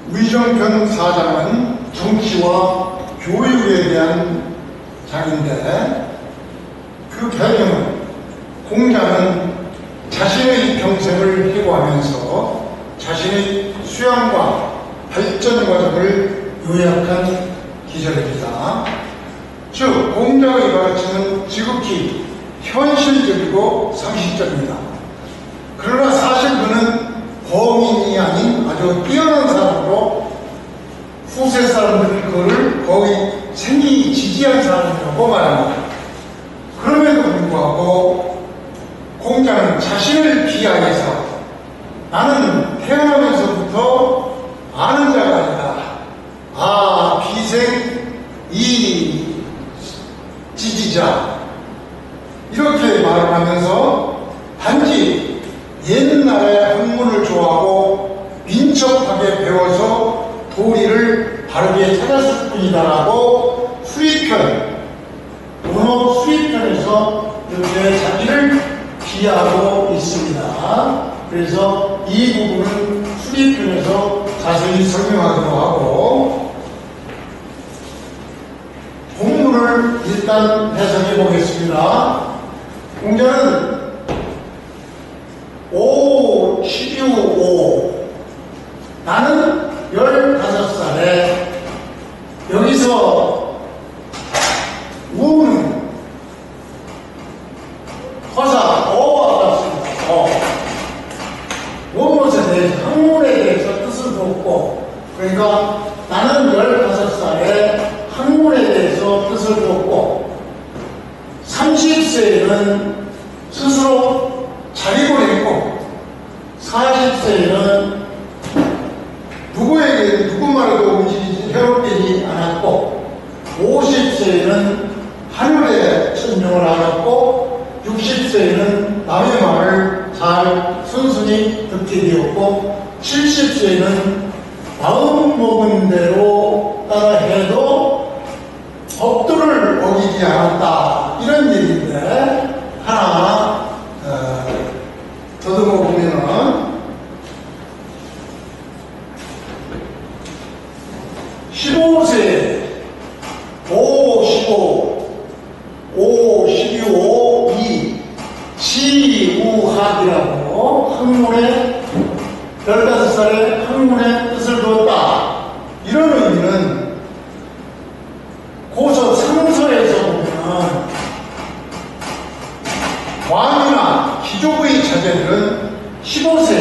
위정편 사장은 정치와 교육에 대한 장인데, 그 배경은 공자는 자신의 평생을 해고하면서 자신의 수양과 발전 과정을 요약한 기절입니다. 즉, 공자의 가르침은 지극히 현실적이고 상식적입니다. 그러나 사실 그는 범인이 아닌 아주 뛰어난 사람으로 후세 사람들이 그를 거의 생기 지지한 사람이라고 말합니다. 그럼에도 불구하고 공자는 자신을 비하해서 나는 태어나면서부터 아는 자가 아니다. 비생 이 지지자, 이렇게 말을 하면서 단지 옛날에 학문을 좋아하고 민첩하게 배워서 도리를 바르게 찾았을 뿐이다라고 문어 수리편에서 이렇게 자기를 비하하고 있습니다. 그래서 이 부분은 수리편에서 자세히 설명하기로 하고, 본문을 일단 해석해 보겠습니다. 공자는 12호 나는 15살에, 여기서 우는 허사 어와 같습니다. 무엇에 대해서, 학문에 대해서 뜻을 뒀고, 그러니까 나는 15살에 학문에 대해서 뜻을 뒀고, 30세에는 스스로 자립을 했고, 40세에는 누구 말에도 움직이지 해롭되지 않았고, 50세에는 하늘의 천명을 알았고, 60세에는 남의 말을 잘 순순히 듣게 되었고, 70세에는 마음 먹은 대로 따라 해도 법도를 어기지 않았다, 이런 얘기인데, 하나 더듬어 보면은 15세 12호 2 지우학이라고 학문에 15살에 학문에 뜻을 두었다, 이런 의미는 고서 상서에서 보면 왕이나 귀족의 자제들은 15세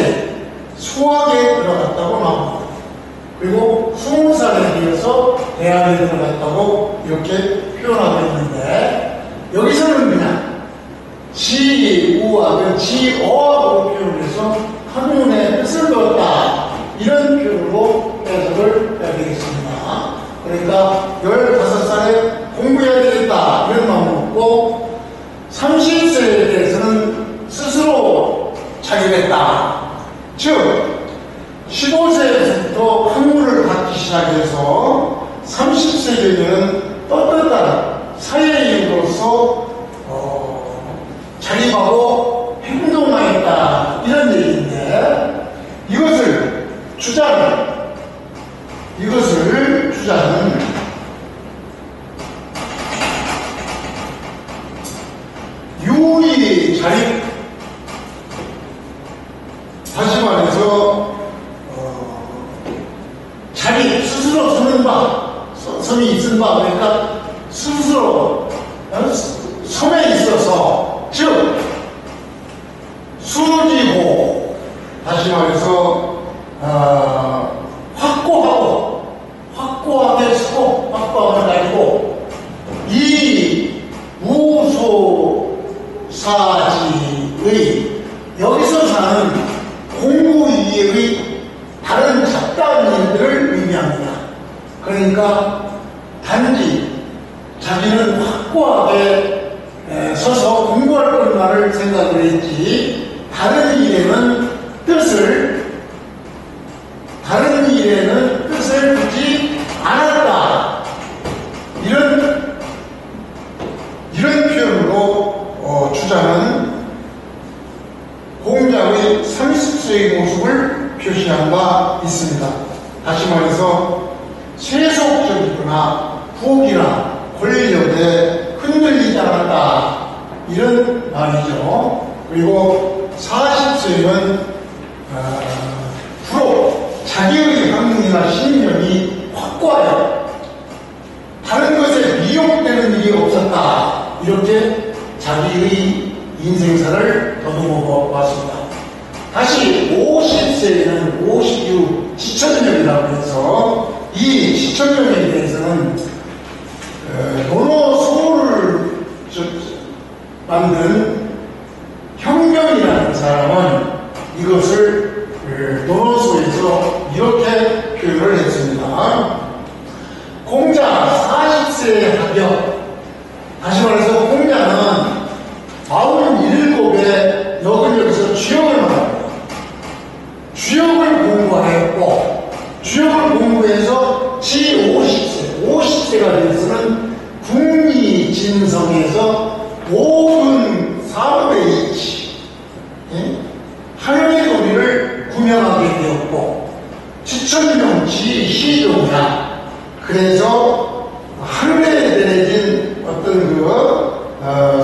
수학에 들어갔다고 나옵니다. 그리고 20살에 이어서 대학에 들어갔다고 이렇게 표현하고 있는데, 여기서는 그냥 지우학은 지어학으로 표현해서 학문에 뜻을 두었다, 이런 표현으로 해석을 해야 되겠습니다. 그러니까 15살에 공부해야 되겠다, 이런 마음을 먹고, 30세에 대해서는 스스로 자립했다. 즉 15세부터 학문을 갖기 시작해서 30세 되면 떳떳한 사회인으로서 자립하고 행동하겠다, 이런 얘기인데, 이것을 주장은 유의 자립, 다시 말해서 자립, 스스로 서는 바, 섬이 있은 바, 그러니까 스스로 섬에 있어서, 즉 수지호, 다시 말해서 확고하게 서고 확고함을 가지고 이 무소사지의, 여기서 사는 공부 이외의 다른 잡다한 일들을 의미합니다. 그러니까 단지 자기는 확고하게 서서 공부할 것만을 생각을 했지, 다른 일에는 뜻을 두지 않았다, 이런 표현으로 주장은 공자의 30세의 모습을 표시한 바 있습니다. 다시 말해서 세속적이거나 부귀나 권력에 흔들리지 않았다, 이런 말이죠. 그리고 40세는 주로 자기의 학문이나 신념이 확고하여 다른 것에 미혹되는 일이 없었다, 이렇게 자기의 인생사를 더듬어 왔습니다. 다시 50세에는 50유 지천령이라고 해서 이 지천령에 대해서는 논어소를 만든 형명이라는 사람은 이것을 논어소에서 이렇게 표현을 했습니다. 공자 40세 합격. 다시 말해서 공자는 47의 여기서 주역을 말합니다. 주역을 공부하였고, 주역을 공부해서 지 50세가 되어서는 국리진성에서 모든 사업의 이치, 하늘의 도리를 구명하게 되었고, 지천명 지희종이야. 그래서 하늘에 내려진 어떤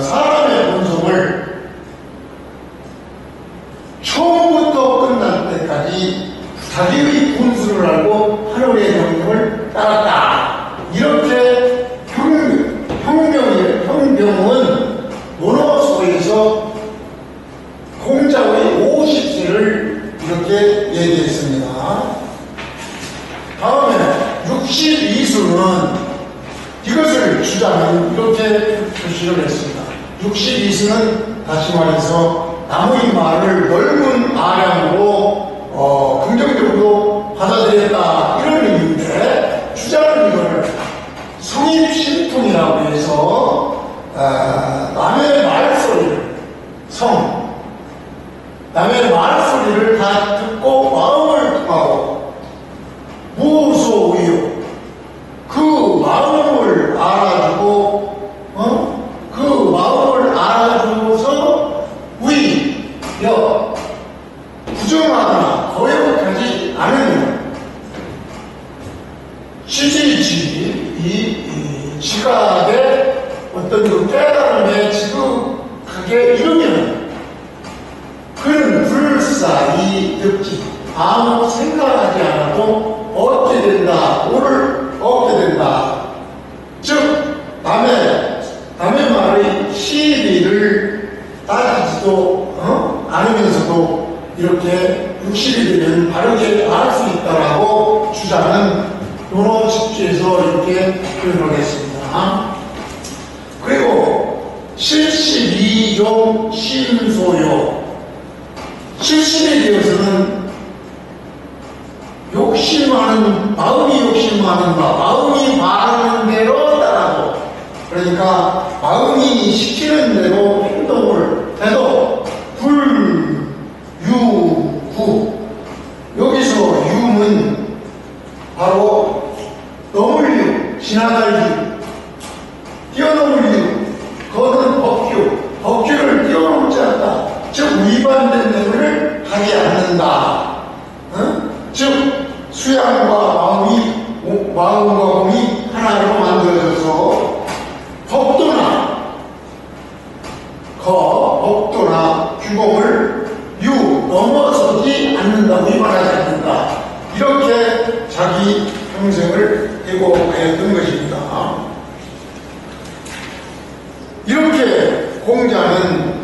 사람의 본성을 처음부터 끝날 때까지 자기의 분수를 알고 하늘의 명령을 따랐다. 이렇게 형병은 논어소에서 공자의 50세를 이렇게 얘기했습니다. 다음에 62수는 이것을 주장은 이렇게 표시를 했습니다. 62수는 다시 말해서 남의 말을 넓은 아량으로 긍정적으로 받아들였다, 이런 의미인데, 주장은 이거를 성입신통이라고 해서 남의 말소리를 남의 말소리를 다 듣고 마음을 통하고 무소의요, 그 마음을 알아주고 그 마음을 알아주고서 부정하거나 거역하지 않으면 이 지각의 어떤 그 깨달음에 지극하게 이르면 그는 불사이 득지, 아무 생각하지 않아도 얻게 된다, 오를 얻게 된다. 즉 남의 말의 시비를 따지지도 않으면서도 이렇게 60이 되면 바르게 알 수 있다라고 주장은 논어집주에서 이렇게 표현을 했습니다. 그리고 72용 신소요, 70에 대해서는 마음이 욕심하는 바, 마음이 말하는 대로 따라고, 그러니까 마음이 시키는 대로 행동을 해도 불유구, 여기서 유는 바로 넘을 유, 지나갈 유, 뛰어넘을 유, 그거는 법규를 뛰어넘지 않다. 즉 위반된 내용을 하지 않는다. 즉 수양과 마음과 몸이 하나로 만들어져서 법도나 규범을 넘어서지 않는다, 위반하지 않는다, 이렇게 자기 평생을 회고하였던 것입니다. 이렇게 공자는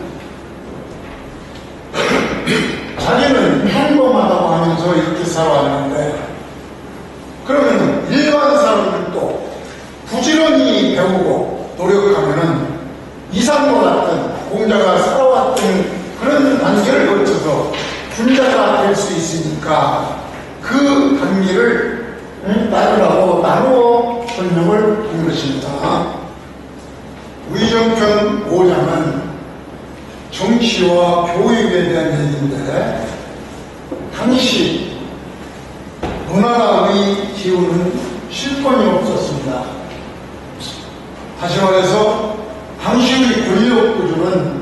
자기는 평범하다고 하면서 이렇게 살아왔는데, 그러면 일반 사람들도 부지런히 배우고 노력하면은 이상과 같은 공자가 살아왔던 그런 단계를 거쳐서 군자가 될 수 있으니까 그 단계를 따르라고 나누어 설명을 한 것입니다. 의정편 5장은 정치와 교육에 대한 얘기인데, 당시 문화의 기운은 실권이 없었습니다. 다시 말해서 당시의 권력 구조는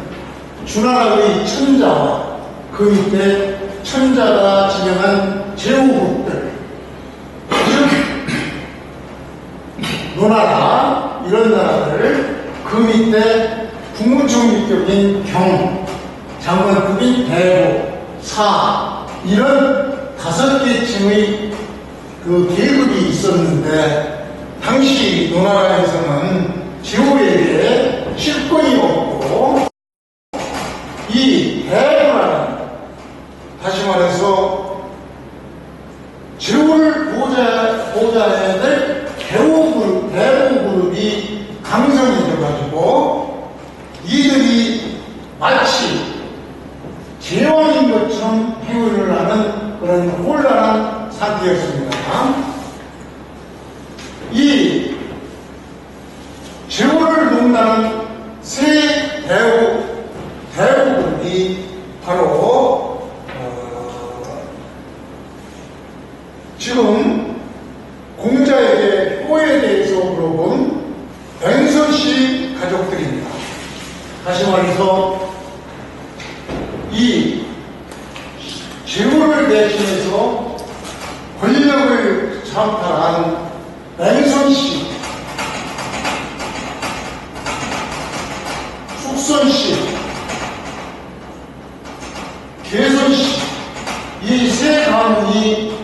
주나라의 천자와 그 밑에 천자가 지정한 제후국들, 노나라 이런 나라들 그 밑에 국무총리급인 경, 장관급인 대부, 사 이런 5개 층의 그 계급이 있었는데 당시 노나라에서는 제후에게 실권이 없고 이 대부라는 다시 말해서 제후를 보호자해야 될 대부 그룹이 강성이 돼가지고 이들이 마치 제왕인 것처럼 행위를 하는 그런 혼란한 상태였습니다. 이 제후를 돕는 세 대부분이 바로 지금 공자에게 효에 대해서 물어본 맹선씨 가족들입니다. 다시 말해서 이 제후를 대신해서 권력을 장탈한 맹선씨, 숙선씨, 개선씨 이 세 가문이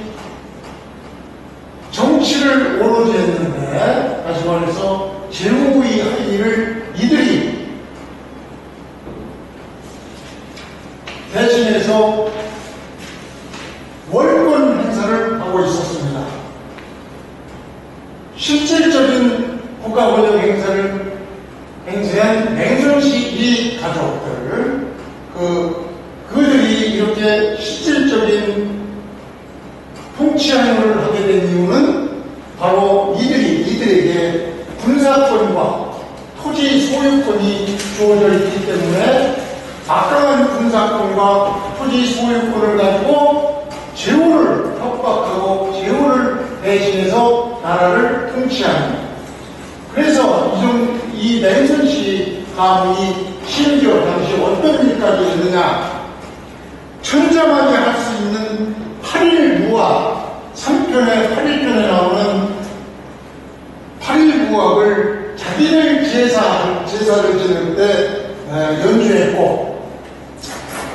정치를 오로지 했는데 다시 말해서 제후의 할 일을 이들이 대신해서 월권 행사를 하고 있었습니다. 실질적인 국가 권력 행사를 행사한 맹선씨 이 가족들 그들이 이렇게 실질적인 통치행위를 하게 된 이유는 바로 이들에게 군사권과 토지 소유권이 주어져 있기 때문에 막강한 군사권과 토지 소유권을 가지고 제후를 협박하고 제후를 대신해서 나라를 통치하는, 그래서 이 맹선씨 가문이 심지어 당시 어떤 일까지 했느냐, 천자만이 할 수 있는 8일 무학, 3편에 8일편에 나오는 8일 무학을 자기들 제사를 지낼 때 연주했고,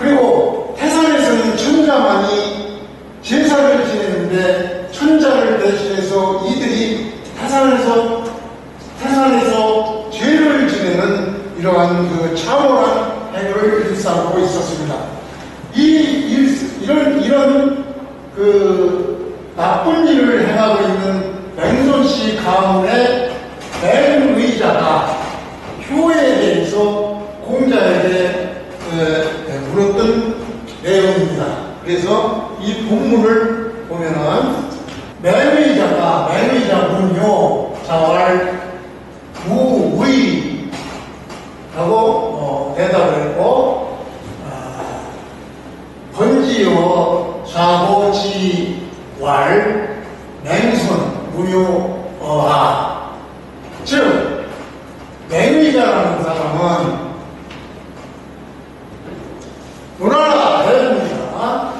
그리고 태산에서는 천자만이 제사를 지내는데 천자를 대신해서 이들이 태산에서 죄를 지내는 이러한 그 참혹한 행위를 일삼고 있었습니다. 이런 그 나쁜 일을 행하고 있는 맹선씨 가문의 맹의자가 효에 대해서 공자에게 물었던 내용입니다. 그래서 이 본문을 보면은 맹의자 문효 자왈 무의 하고 대답을 했고, 번지어 좌보지왈 맹선 무효어하. 즉 맹의자라는 사람은 노나라 대부입니다.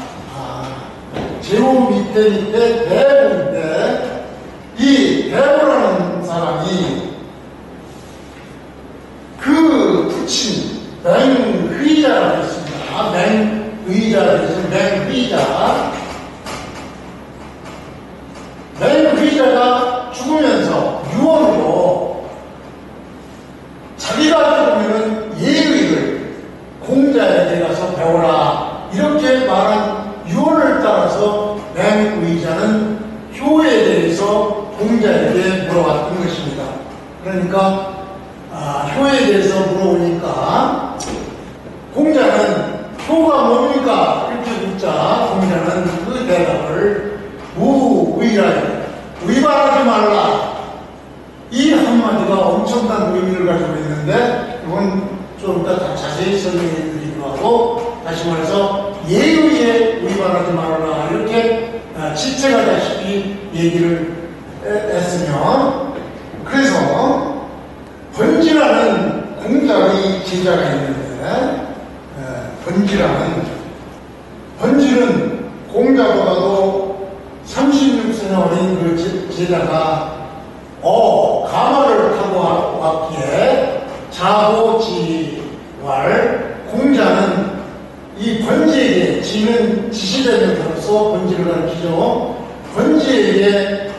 제후 밑에 대부인데, 이 대부라는 사람이 그 부친 맹의자라고 있습니다. 맹의자 대신 맹의자가 죽으면서 유언으로 자기가 죽으면 예의를 공자에게 가서 배워라 이렇게 말한 유언을 따라서 맹의자는 효에 대해서 공자에게 물어봤던 것입니다. 그러니까 효에 대해서 물어보니까 공자는 효가 뭡니까? 이렇게 묻자 공자는 그 대답을 무의라, 위반하지 말라, 이 한마디가 엄청난 의미를 가지고 있는데, 이건 좀 이따 자세히 설명해 드리기로 하고, 다시 말해서 예의에 위반하지 말라 이렇게 지체가다시피 얘기를 했으면, 그래서 번지라는 공자의 제자가 있는데, 번지는 공자보다도 36세나 어린 그 제자가 자고지왈 공자는 이 권지에게 지는 지시대명으로서 권지를 가르치죠. 권지에게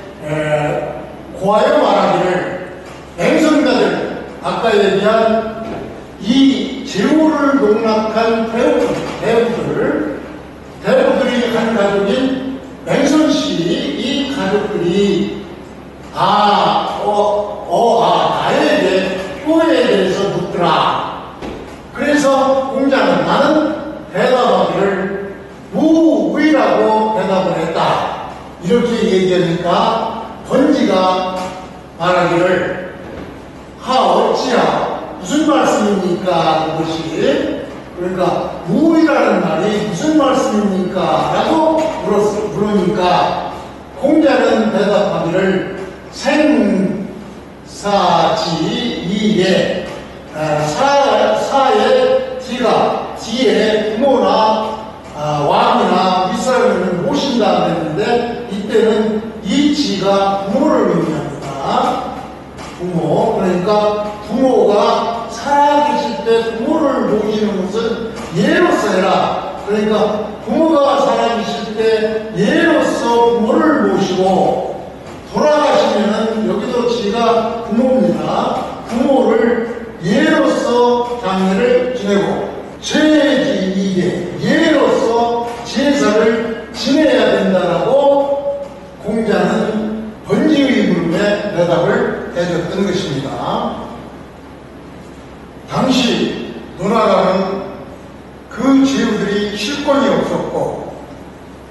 고하여 말하기를 맹성가들 아까 얘기한 이 제후를 농락한 배우들이 한 가족인 맹선씨 이 가족들이 나에게 효에 대해서 묻더라. 그래서 공자는 나는 대답하기를 무의라고 대답을 했다. 이렇게 얘기하니까 권지가 말하기를 어찌야 무슨 말씀입니까? 이것이 그러니까 무의라는 말이 무슨 말씀입니까? 라고 물으니까 공자는 대답하기를 생사지이에 사의 뒤에 부모나 왕이나 윗사람을 모신다 그랬는데 이때는 이 지가 부모를 의미합니다. 부모, 그러니까 부모가 살아계실 때 부모를 모시는 것은 예로서 해라. 그러니까 부모가 살아계실 때 예로서 부모를 모시고 돌아가시면은 여기도 지가 부모입니다. 부모를 예로서 장례를 지내고 제지이게 예로서 제사를 지내야 된다라고 공자는 권지의 물음에 대답을 해줬던 것입니다. 당시 노나라는 그 제후들이 실권이 없었고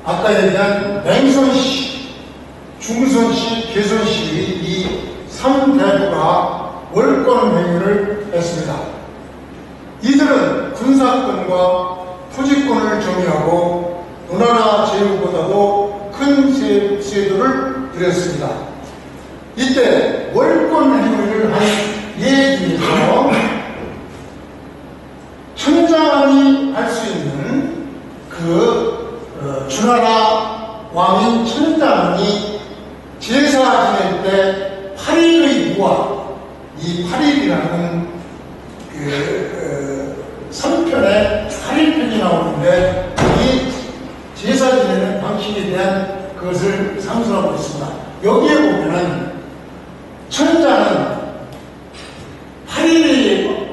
아까 얘기한 맹선씨, 중선씨, 개선씨 이 3대부가 월권 행위를 했습니다. 이들은 군사권과 토지권을 정의하고 노나라 제후보다도 큰 세도를 부렸습니다. 이때 월권 행위를 한 예 중에서 천자만이 할 수 있는 주나라 왕인 천자만이 제사 지낼 때 8일의 무화, 이 8일이라는 3편에 8일편이 나오는데 이 제사 지내는 방식에 대한 그것을 상수하고 있습니다. 여기에 보면은 천자는 8일이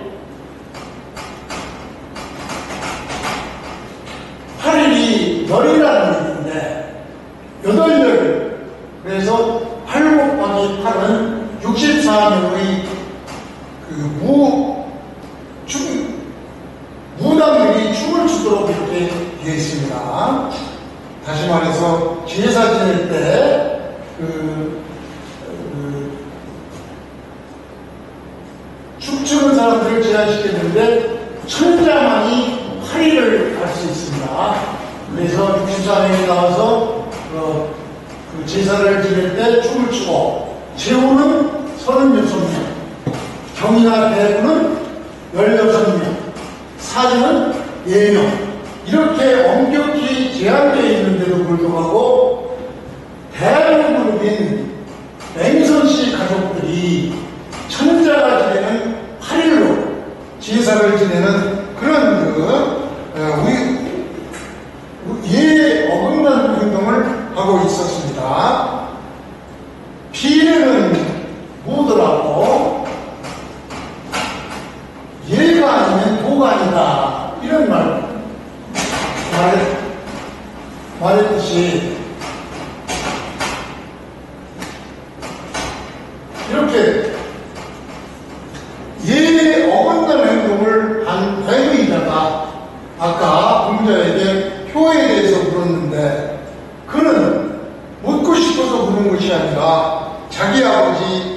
열이라는 얘기인데 8열 그래서 8 곱하기 8은 64명의 무당들이 춤을 추도록 이렇게 되어 있습니다. 다시 말해서 제사 지낼 때 춤추는 사람들을 제한시켰는데 천자만이 8일을 갈 수 있습니다. 그래서 64명이 나와서 그 제사를 지낼 때 춤을 추고 제후는 36명, 경이나 대부는 16명, 사제는 4명 이렇게 엄격히 제한되어 있는데도 불구하고 대부분인 맹선씨 가족들이 천자가 지내는 8일로 제사를 지내는 그런 예에 어긋난 행동을 하고 있었습니다. 비례는 무더라고 예가 아니면 도가 아니다 이런 말했듯이 이렇게 예에 어긋난 행동을 한 대의자가 아까 공자에게 효에 대해서 물었는데 그는 묻고 싶어서 물은 것이 아니라 자기 아버지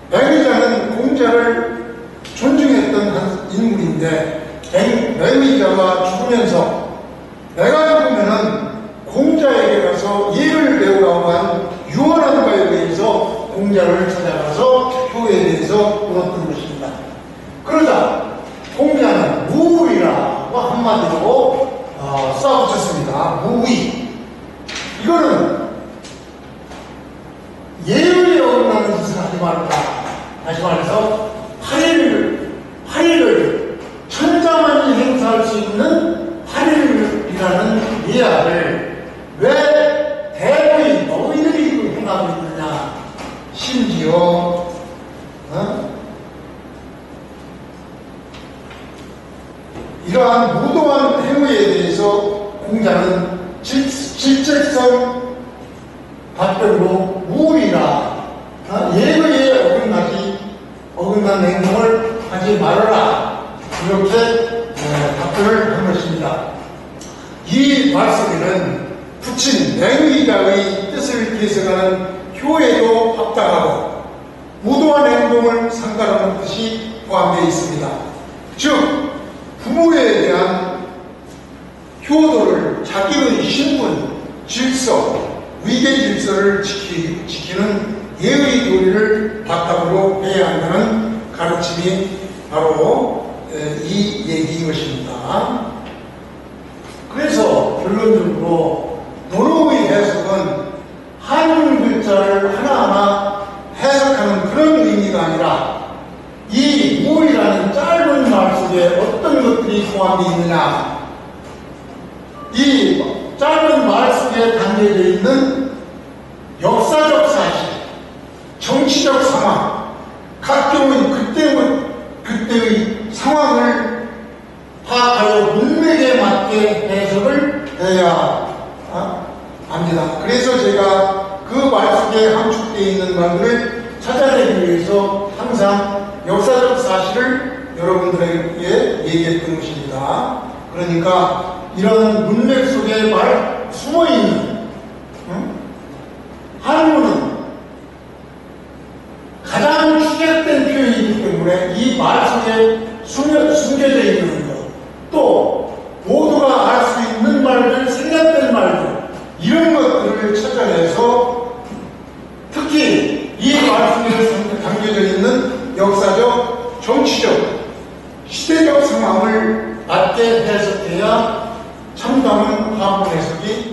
맹의자는 공자를 존중했던 한 인물인데 맹의자가 죽으면서 내가 죽으면은 공자에게 가서 예를 배우라고 한 유언한 바에 대해서 공자를 찾아가서 효에 대해서 물었던 것입니다. 그러자 공자는 무의라고 한마디로 써붙였습니다. 무의. 이거는 예의에 어긋나는 짓을 하지 말라. 이러한 무도한 행위에 대해서 공자는 질책성 답변으로 무의라, 예의에 어긋난 행동을 하지 말아라, 이렇게 답변을 한 것입니다. 이 말 속에는 붙인 맹의가의 뜻을 계승하는 효에도 합당하고 무도한 행동을 상가하는 뜻이 포함되어 있습니다. 즉 부모에 대한 효도를 자기의 신분, 질서, 위계 질서를 지키는 예의 도리를 바탕으로 해야 한다는 가르침이 바로 이 얘기인 것입니다. 그래서 결론적으로 논어의 해석은 한글 글자를 하나하나 해석하는 그런 의미가 아니라 이 무이라는 짧은 말 속에 어떤 것들이 포함되어 있느냐, 이 짧은 말 속에 담겨져 있는 역사적 사실, 정치적 상황, 각종의 그때의 상황을 파악하여 문맥에 맞게 해석을 해야 합니다. 그래서 제가 그 말 속에 함축되어 있는 말들을 찾아내기 위해서 항상 역사적 사실을 여러분들에게 얘기했던 것입니다. 그러니까 이런 문맥 속에 숨어있는 한문은 가장 축약된 표현이기 때문에 이 말 속에 숨겨져 있는 것, 또 모두가 알 수 있는 말들, 생략된 말들, 이런 것들을 찾아내서 특히 이 말 속에 담겨져 있는 역사적, 정치적, 시대적 상황을 맞게 해석해야 참다운 한문 해석이